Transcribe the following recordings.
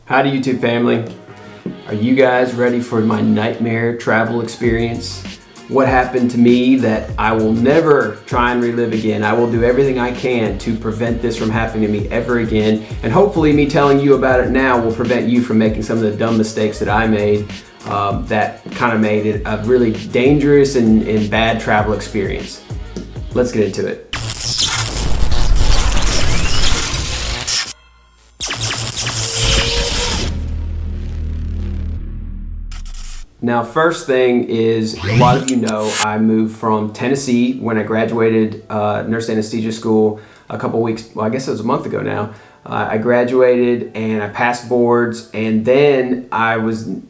Howdy YouTube family. Are you guys ready for my nightmare travel experience? What happened to me that I will never try and relive again. I will do everything I can to prevent this from happening to me ever again. And hopefully me telling you about it now will prevent you from making some of the dumb mistakes that I made that kind of made it a really dangerous and bad travel experience. Let's get into it. Now, first thing is, a lot of you know I moved from Tennessee when I graduated nurse anesthesia school a couple weeks, well, I guess it was a month ago now. I graduated and I passed boards, and then I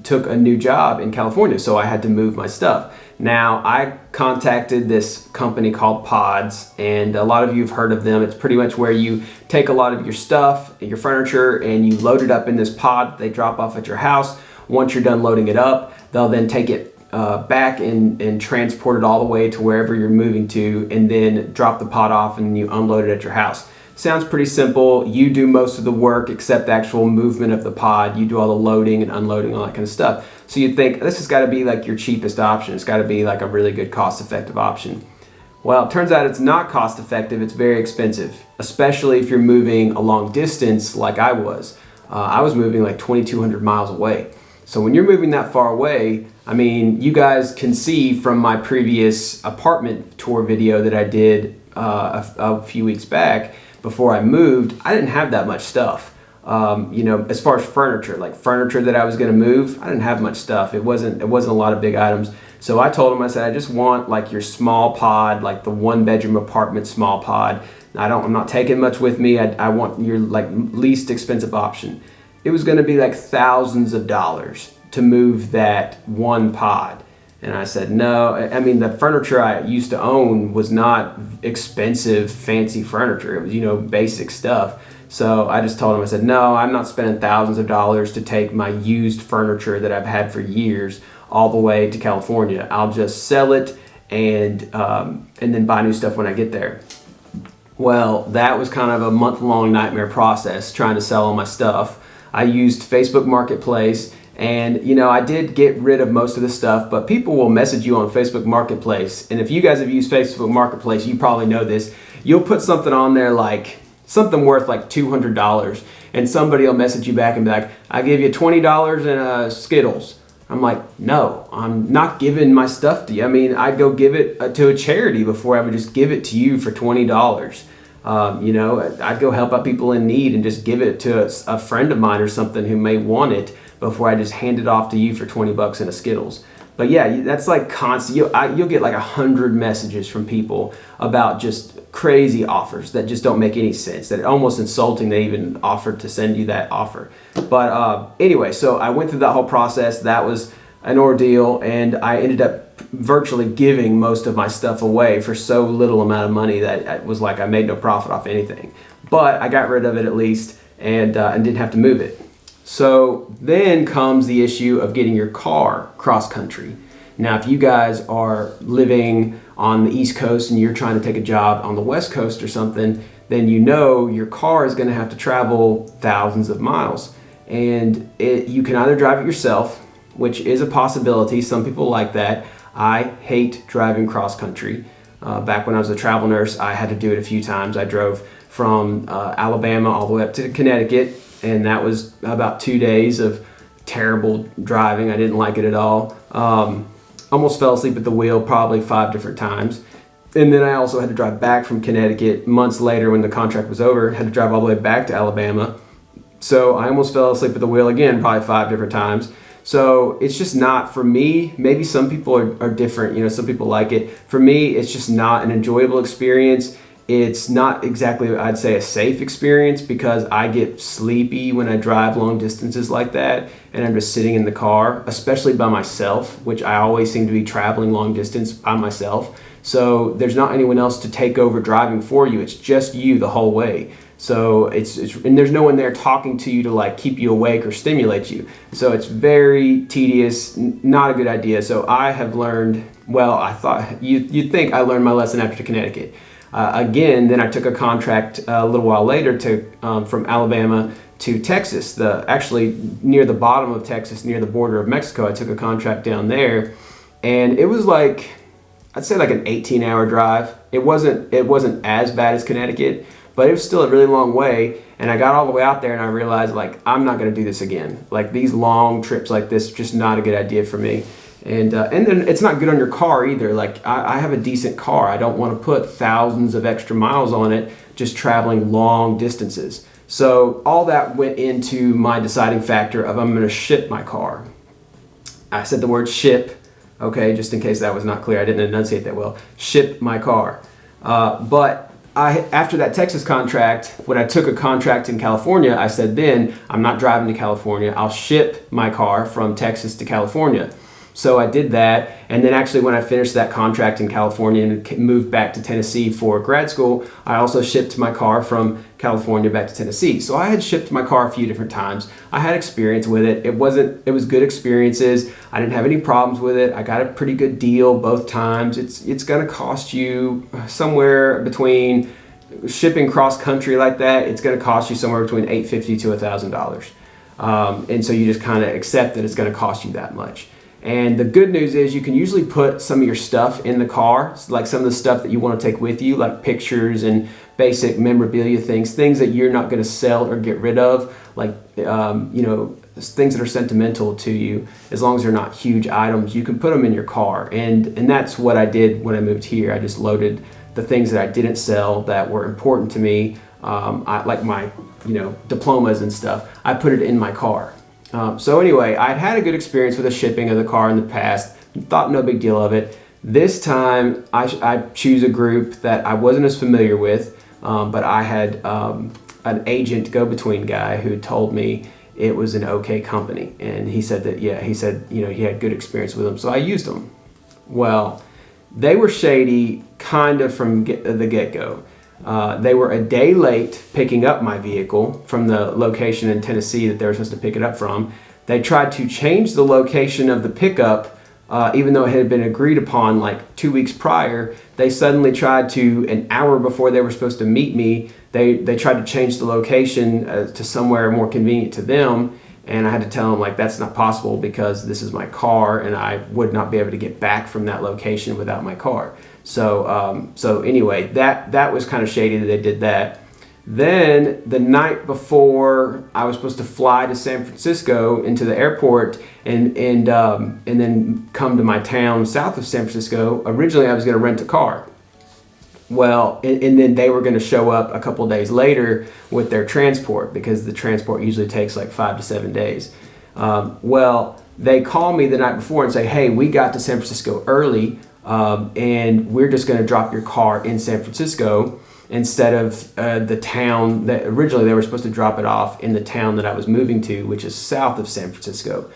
took a new job in California, so I had to move my stuff. Now, I contacted this company called Pods, and a lot of you have heard of them. It's pretty much where you take a lot of your stuff, your furniture, and you load it up in this pod they drop off at your house. Once you're done loading it up, they'll then take it back and transport it all the way to wherever you're moving to, and then drop the pod off and you unload it at your house. Sounds pretty simple. You do most of the work except the actual movement of the pod. You do all the loading and unloading, all that kind of stuff. So you'd think this has got to be like your cheapest option. It's got to be like a really good cost-effective option. Well, it turns out it's not cost-effective. It's very expensive, especially if you're moving a long distance like I was. I was moving like 2,200 miles away. So when you're moving that far away, I mean, you guys can see from my previous apartment tour video that I did a few weeks back before I moved, I didn't have that much stuff. As far as furniture, like furniture that I was going to move, I didn't have much stuff. It wasn't a lot of big items. So I told them, I said, I just want like your small pod, like the 1-bedroom apartment small pod. I'm not taking much with me. I want your like least expensive option. It was going to be like thousands of dollars to move that one pod. And I said, no. I mean, the furniture I used to own was not expensive, fancy furniture. It was, basic stuff. So I just told him, I said, no, I'm not spending thousands of dollars to take my used furniture that I've had for years all the way to California. I'll just sell it and then buy new stuff when I get there. Well, that was kind of a month-long nightmare process trying to sell all my stuff. I used Facebook Marketplace, and I did get rid of most of the stuff, but people will message you on Facebook Marketplace, and if you guys have used Facebook Marketplace, you probably know this. You'll put something on there like something worth like $200, and somebody will message you back and be like, I give you $20 and Skittles. I'm like, no, I'm not giving my stuff to you. I mean, I'd go give it to a charity before I would just give it to you for $20. I'd go help out people in need and just give it to a friend of mine or something who may want it before I just hand it off to you for $20 and a Skittles. But yeah, that's like constant. You'll get like 100 messages from people about just crazy offers that just don't make any sense. That almost insulting they even offered to send you that offer. But anyway, so I went through that whole process. That was an ordeal, and I ended up virtually giving most of my stuff away for so little amount of money that it was like I made no profit off anything. But I got rid of it at least and didn't have to move it. So then comes the issue of getting your car cross country. Now, if you guys are living on the East Coast and you're trying to take a job on the West Coast or something, then your car is going to have to travel thousands of miles. And you can either drive it yourself, which is a possibility. Some people like that. I hate driving cross country. Back when I was a travel nurse, I had to do it a few times. I drove from Alabama all the way up to Connecticut, and that was about 2 days of terrible driving. I didn't like it at all. Almost fell asleep at the wheel probably 5 different times. And then I also had to drive back from Connecticut months later when the contract was over, had to drive all the way back to Alabama. So I almost fell asleep at the wheel again, probably 5 different times. So it's just not for me. Maybe some people are different, some people like it. For me, it's just not an enjoyable experience. It's not exactly, I'd say, a safe experience because I get sleepy when I drive long distances like that, and I'm just sitting in the car, especially by myself, which I always seem to be traveling long distance by myself. So there's not anyone else to take over driving for you. It's just you the whole way. So and there's no one there talking to you to like keep you awake or stimulate you. So it's very tedious, not a good idea. So I have learned, well, I thought you'd think I learned my lesson after Connecticut. Then I took a contract a little while later from Alabama to Texas, actually near the bottom of Texas, near the border of Mexico. I took a contract down there, and it was like, I'd say like an 18-hour drive. It wasn't as bad as Connecticut, but it was still a really long way. And I got all the way out there and I realized, like, I'm not going to do this again. Like, these long trips like this, just not a good idea for me. And then it's not good on your car either. Like, I have a decent car. I don't want to put thousands of extra miles on it just traveling long distances. So all that went into my deciding factor of I'm going to ship my car. I said the word ship, okay, just in case that was not clear. I didn't enunciate that well. Ship my car. But after that Texas contract, when I took a contract in California, I said then, I'm not driving to California. I'll ship my car from Texas to California. So I did that, and then actually when I finished that contract in California and moved back to Tennessee for grad school, I also shipped my car from California back to Tennessee. So I had shipped my car a few different times. I had experience with it. It was good experiences. I didn't have any problems with it. I got a pretty good deal both times. It's going to cost you somewhere between, shipping cross country like that, it's going to cost you somewhere between $850 to $1,000. And so you just kind of accept that it's going to cost you that much. And the good news is you can usually put some of your stuff in the car, like some of the stuff that you want to take with you, like pictures and basic memorabilia things that you're not going to sell or get rid of, like things that are sentimental to you. As long as they're not huge items, you can put them in your car. And that's what I did when I moved here. I just loaded the things that I didn't sell that were important to me, like my diplomas and stuff. I put it in my car. So anyway, I'd had a good experience with the shipping of the car in the past, thought no big deal of it. This time I choose a group that I wasn't as familiar with, but I had an agent go-between guy who told me it was an okay company. And he said that, he had good experience with them. So I used them. Well, they were shady kind of from the get-go. They were a day late picking up my vehicle from the location in Tennessee that they were supposed to pick it up from. They tried to change the location of the pickup, even though it had been agreed upon like 2 weeks prior. They suddenly tried to, an hour before they were supposed to meet me, they tried to change the location to somewhere more convenient to them. And I had to tell them, like, that's not possible because this is my car and I would not be able to get back from that location without my car. So anyway, that was kind of shady that they did that. Then the night before I was supposed to fly to San Francisco into the airport and then come to my town south of San Francisco, originally I was going to rent a car. Well, and then they were going to show up a couple days later with their transport because the transport usually takes like 5 to 7 days. Well, they call me the night before and say, hey, we got to San Francisco early and we're just going to drop your car in San Francisco instead of the town that originally they were supposed to drop it off in the town that I was moving to, which is south of San Francisco,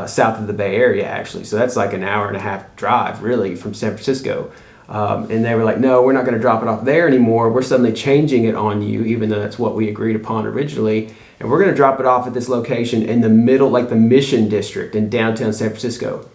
south of the Bay Area actually. So that's like an hour and a half drive really from San Francisco. And they were like, no, we're not going to drop it off there anymore. We're suddenly changing it on you, even though that's what we agreed upon originally. And we're going to drop it off at this location in the middle, like the Mission District in downtown San Francisco.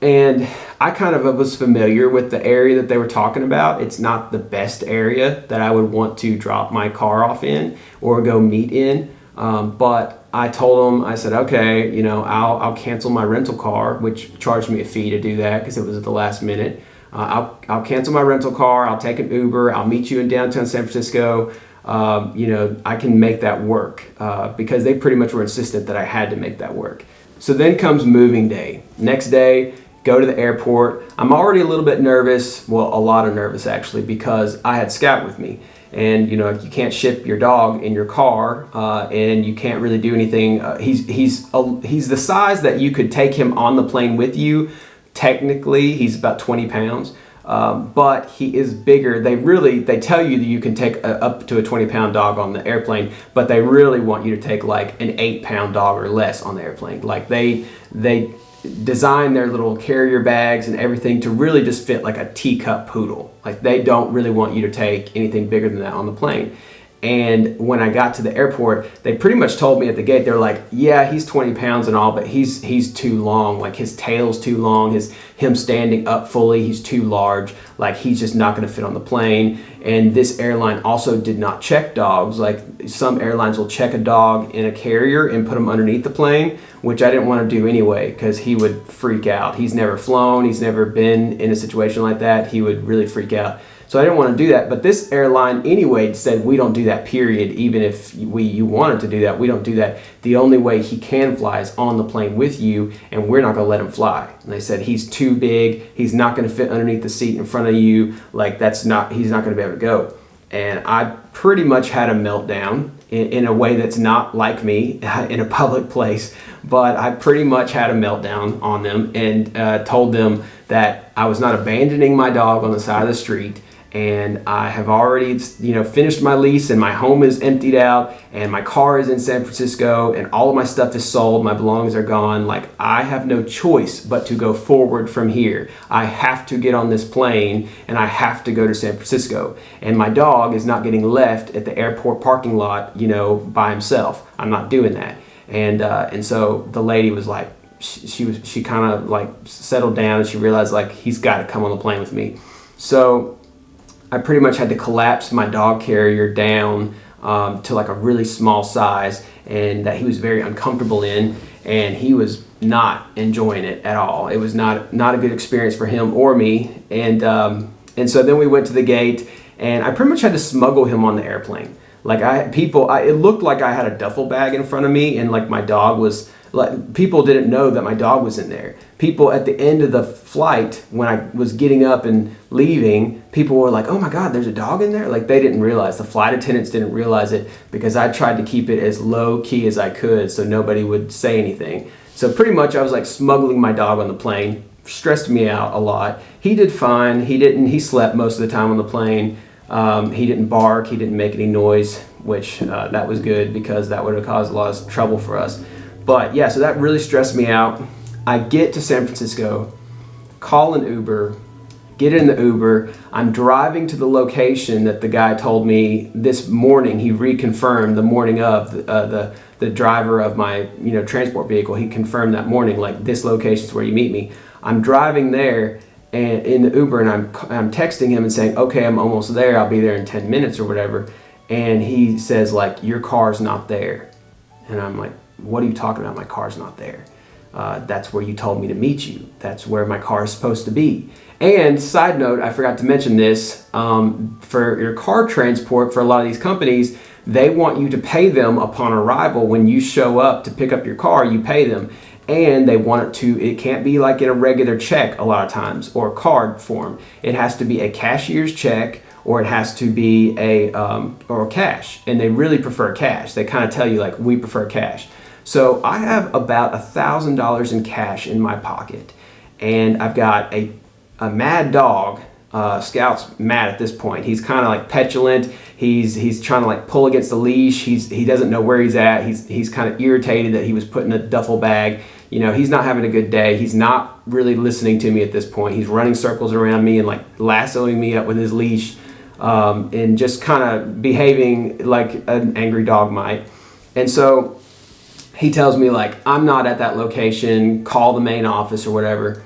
And I kind of was familiar with the area that they were talking about. It's not the best area that I would want to drop my car off in or go meet in. But I told them, I said, okay, I'll cancel my rental car, which charged me a fee to do that because it was at the last minute. I'll cancel my rental car. I'll take an Uber. I'll meet you in downtown San Francisco. I can make that work because they pretty much were insistent that I had to make that work. So then comes moving day. Next day, go to the airport. I'm already a little bit nervous. Well, a lot of nervous actually, because I had Scout with me. And you can't ship your dog in your car, and you can't really do anything. He's the size that you could take him on the plane with you. Technically, he's about 20 pounds, but he is bigger. They tell you that you can take up to a 20-pound dog on the airplane, but they really want you to take like an 8-pound dog or less on the airplane. Like they design their little carrier bags and everything to really just fit like a teacup poodle. Like they don't really want you to take anything bigger than that on the plane. And when I got to the airport, they pretty much told me at the gate, they're like, yeah, he's 20 pounds and all, but he's too long. Like his tail's too long, him standing up fully, he's too large. Like he's just not gonna fit on the plane. And this airline also did not check dogs. Like some airlines will check a dog in a carrier and put him underneath the plane, which I didn't want to do anyway, because he would freak out. He's never flown, he's never been in a situation like that. He would really freak out. So I didn't want to do that, but this airline anyway said we don't do that, period. Even if you wanted to do that, we don't do that. The only way he can fly is on the plane with you, and we're not going to let him fly. And they said he's too big, he's not going to fit underneath the seat in front of you. Like he's not going to be able to go. And I pretty much had a meltdown in a way that's not like me in a public place, but I pretty much had a meltdown on them and told them that I was not abandoning my dog on the side of the street. And I have already, finished my lease, and my home is emptied out, and my car is in San Francisco, and all of my stuff is sold, my belongings are gone. Like, I have no choice but to go forward from here. I have to get on this plane, and I have to go to San Francisco. And my dog is not getting left at the airport parking lot, by himself. I'm not doing that. And so the lady was like, she kind of like settled down, and she realized like he's got to come on the plane with me. So I pretty much had to collapse my dog carrier down to like a really small size, and that he was very uncomfortable in, and he was not enjoying it at all. It was not a good experience for him or me. And so then we went to the gate, and I pretty much had to smuggle him on the airplane. Like it looked like I had a duffel bag in front of me, and like my dog was, like, people didn't know that my dog was in there. People at the end of the flight, when I was getting up and leaving, people were like, oh my God, there's a dog in there? Like, they didn't realize, the flight attendants didn't realize it, because I tried to keep it as low key as I could so nobody would say anything. So pretty much I was like smuggling my dog on the plane. Stressed me out a lot. He did fine. He slept most of the time on the plane. He didn't bark, he didn't make any noise, which that was good, because that would have caused a lot of trouble for us. But yeah, so that really stressed me out. I get to San Francisco, call an Uber, get in the Uber. I'm driving to the location that the guy told me this morning. He reconfirmed the morning of the driver of my transport vehicle. He confirmed that morning, like, this location is where you meet me. I'm driving there and in the Uber, and I'm texting him and saying, okay, I'm almost there. I'll be there in 10 minutes or whatever. And he says, like, your car's not there. And I'm like, what are you talking about? My car's not there. That's where you told me to meet you. That's where my car is supposed to be. And side note, I forgot to mention this, for your car transport, for a lot of these companies, they want you to pay them upon arrival. When you show up to pick up your car, you pay them. And they want it can't be like in a regular check a lot of times, or card form. It has to be a cashier's check, or it has to be or cash. And they really prefer cash. They kind of tell you, like, we prefer cash. So I have about $1,000 in cash in my pocket, and I've got a mad dog. Scout's mad at this point. He's kind of like petulant. He's trying to like pull against the leash. He doesn't know where he's at. He's kind of irritated that he was put in a duffel bag. He's not having a good day. He's not really listening to me at this point. He's running circles around me and like lassoing me up with his leash, and just kind of behaving like an angry dog might. And so he tells me, like, I'm not at that location, call the main office or whatever.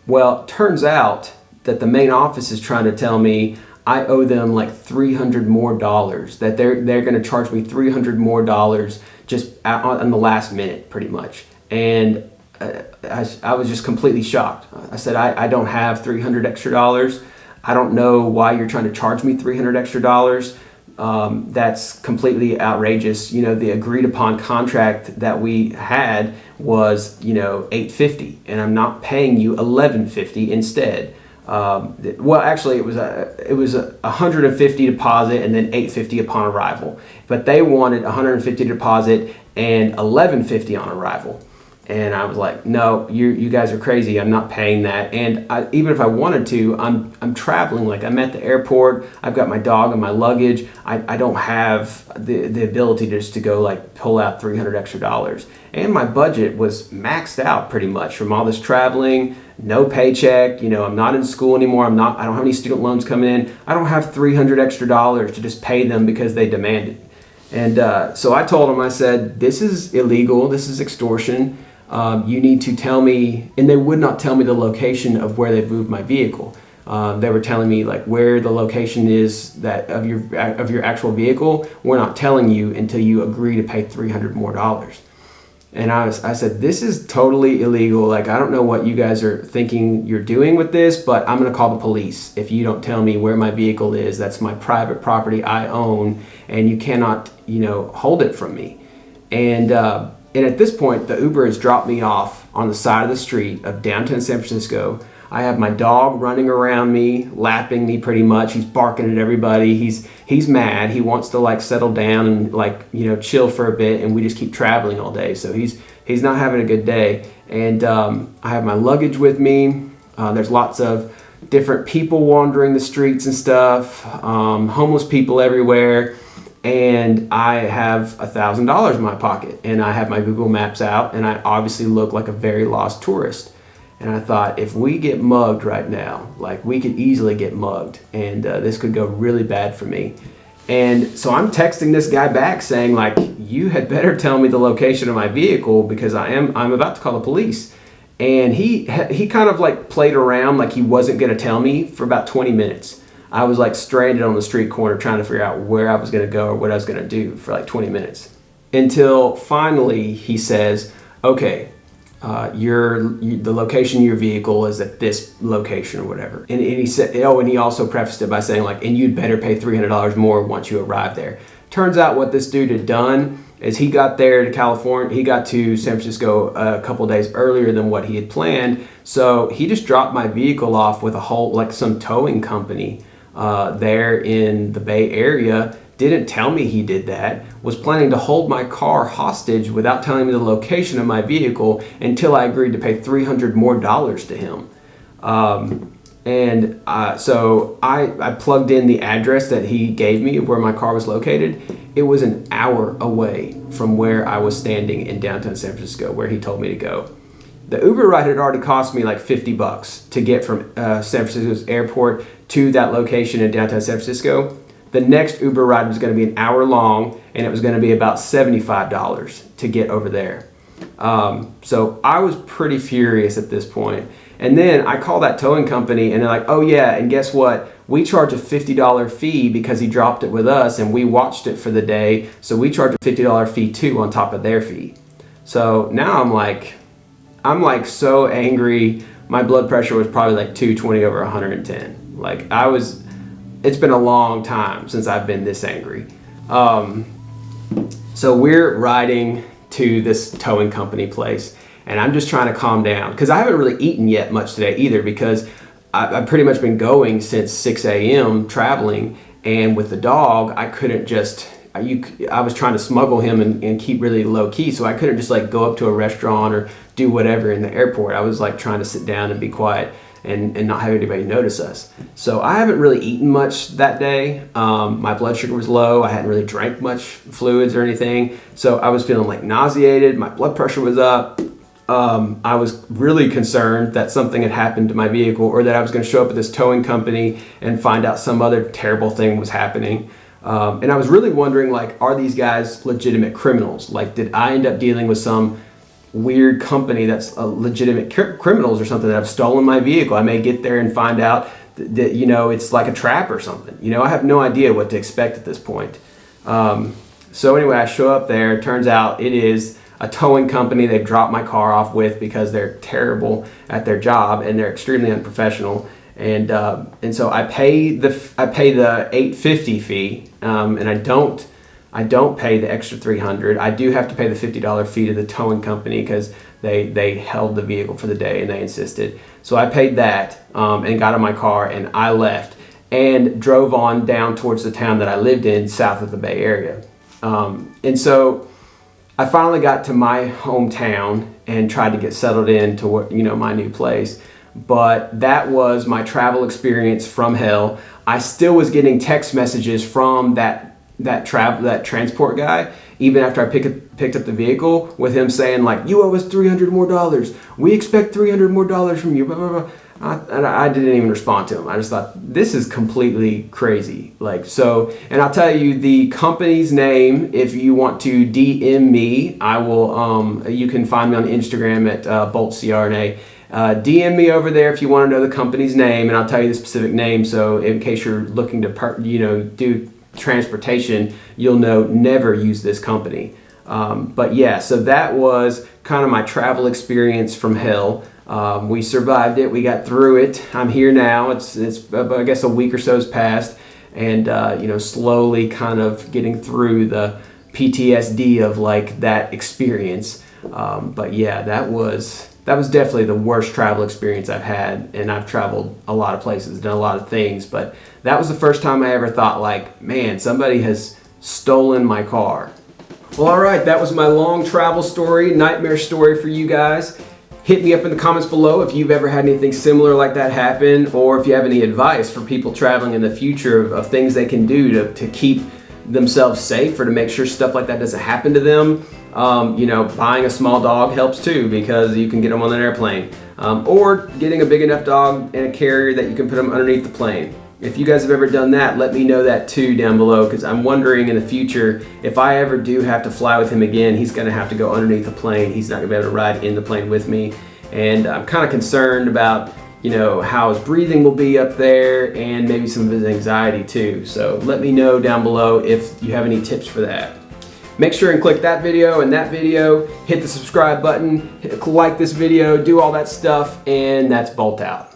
Well, it turns out that the main office is trying to tell me I owe them like $300 more, that they're going to charge me $300 more just on the last minute, pretty much. And I was just completely shocked. I said, I don't have $300 extra. I don't know why you're trying to charge me $300 extra. That's completely outrageous. The agreed upon contract that we had was, $850, and I'm not paying you $1150 instead. Well, actually, it was a $150 deposit and then $850 upon arrival. But they wanted $150 deposit and $1150 on arrival. And I was like, no, you guys are crazy. I'm not paying that. And even if I wanted to, I'm traveling. Like, I'm at the airport. I've got my dog and my luggage. I don't have the ability just to go like pull out $300 extra. And my budget was maxed out pretty much from all this traveling, no paycheck. I'm not in school anymore. I don't have any student loans coming in. I don't have $300 extra to just pay them because they demanded. And so I told him, I said, this is illegal, this is extortion. You need to tell me, and they would not tell me the location of where they've moved my vehicle. They were telling me like where the location is that of your actual vehicle. We're not telling you until you agree to pay $300 more. And I said, this is totally illegal. Like, I don't know what you guys are thinking you're doing with this, but I'm going to call the police if you don't tell me where my vehicle is. That's my private property I own, and you cannot, hold it from me. And at this point, the Uber has dropped me off on the side of the street of downtown San Francisco. I have my dog running around me, lapping me pretty much. He's barking at everybody. He's mad. He wants to like settle down and chill for a bit, and we just keep traveling all day. So he's not having a good day. And I have my luggage with me. There's lots of different people wandering the streets and stuff, homeless people everywhere. And I have $1,000 in my pocket, and I have my Google Maps out, and I obviously look like a very lost tourist. And I thought, if we get mugged right now, like we could easily get mugged, and this could go really bad for me. And so I'm texting this guy back saying, like, you had better tell me the location of my vehicle because I'm about to call the police. And he kind of like played around like he wasn't going to tell me for about 20 minutes. I was like stranded on the street corner trying to figure out where I was going to go or what I was going to do for like 20 minutes. Until finally he says, okay, the location of your vehicle is at this location or whatever. And he said, and he also prefaced it by saying like, and you'd better pay $300 more once you arrive there. Turns out what this dude had done is he got there to California, he got to San Francisco a couple days earlier than what he had planned. So he just dropped my vehicle off with some towing company there in the Bay Area. Didn't tell me he did that, was planning to hold my car hostage without telling me the location of my vehicle until I agreed to pay $300 more to him. So I plugged in the address that he gave me of where my car was located. It was an hour away from where I was standing in downtown San Francisco, where he told me to go. The Uber ride had already cost me like $50 to get from San Francisco's airport to that location in downtown San Francisco. The next Uber ride was going to be an hour long, and it was going to be about $75 to get over there. So I was pretty furious at this point. And then I call that towing company, and they're like, oh yeah, and guess what? We charge a $50 fee because he dropped it with us, and we watched it for the day, so we charge a $50 fee too on top of their fee. So now I'm like so angry. My blood pressure was probably like 220 over 110. Like it's been a long time since I've been this angry. So we're riding to this towing company place, and I'm just trying to calm down because I haven't really eaten yet much today either, because I've pretty much been going since 6 a.m. traveling, and with the dog, I couldn't just, I was trying to smuggle him and keep really low key, so I couldn't just like go up to a restaurant or do whatever in the airport. I was like trying to sit down and be quiet and not have anybody notice us. So I haven't really eaten much that day. My blood sugar was low. I hadn't really drank much fluids or anything. So I was feeling like nauseated. My blood pressure was up. I was really concerned that something had happened to my vehicle, or that I was going to show up at this towing company and find out some other terrible thing was happening. And I was really wondering, like, are these guys legitimate criminals? Like, did I end up dealing with some weird company that's legitimate criminals or something that have stolen my vehicle? I may get there and find out that it's like a trap or something. I have no idea what to expect at this point. So anyway, I show up there. It turns out it is a towing company they've dropped my car off with because they're terrible at their job and they're extremely unprofessional. And so I pay the $850 fee, and I don't pay the extra $300. I do have to pay the $50 fee to the towing company because they held the vehicle for the day and they insisted. So I paid that and got in my car, and I left and drove on down towards the town that I lived in south of the Bay Area. And so I finally got to my hometown and tried to get settled into my new place. But that was my travel experience from hell. I still was getting text messages from that transport guy, even after I picked up the vehicle, with him saying like, you owe us $300 more. We expect $300 more from you, blah, blah, blah. I didn't even respond to him. I just thought, this is completely crazy. Like, so, and I'll tell you the company's name. If you want to DM me, I will, you can find me on Instagram at Bolt CRNA. DM me over there if you want to know the company's name, and I'll tell you the specific name. So in case you're looking to, do transportation, you'll know never use this company. But yeah, so that was kind of my travel experience from hell. We survived it. We got through it. I'm here now. It's I guess a week or so has passed, and slowly kind of getting through the PTSD of like that experience. But yeah, that was definitely the worst travel experience I've had, and I've traveled a lot of places, done a lot of things, but that was the first time I ever thought like, man, somebody has stolen my car. Well, all right, that was my long travel story, nightmare story for you guys. Hit me up in the comments below if you've ever had anything similar like that happen, or if you have any advice for people traveling in the future of things they can do to keep themselves safe or to make sure stuff like that doesn't happen to them. Buying a small dog helps too, because you can get them on an airplane. Or getting a big enough dog in a carrier that you can put them underneath the plane. If you guys have ever done that, let me know that too down below, because I'm wondering in the future, if I ever do have to fly with him again, he's going to have to go underneath the plane. He's not going to be able to ride in the plane with me. And I'm kind of concerned about, how his breathing will be up there, and maybe some of his anxiety too. So let me know down below if you have any tips for that. Make sure and click that video and that video, hit the subscribe button, like this video, do all that stuff, and that's Bolt out.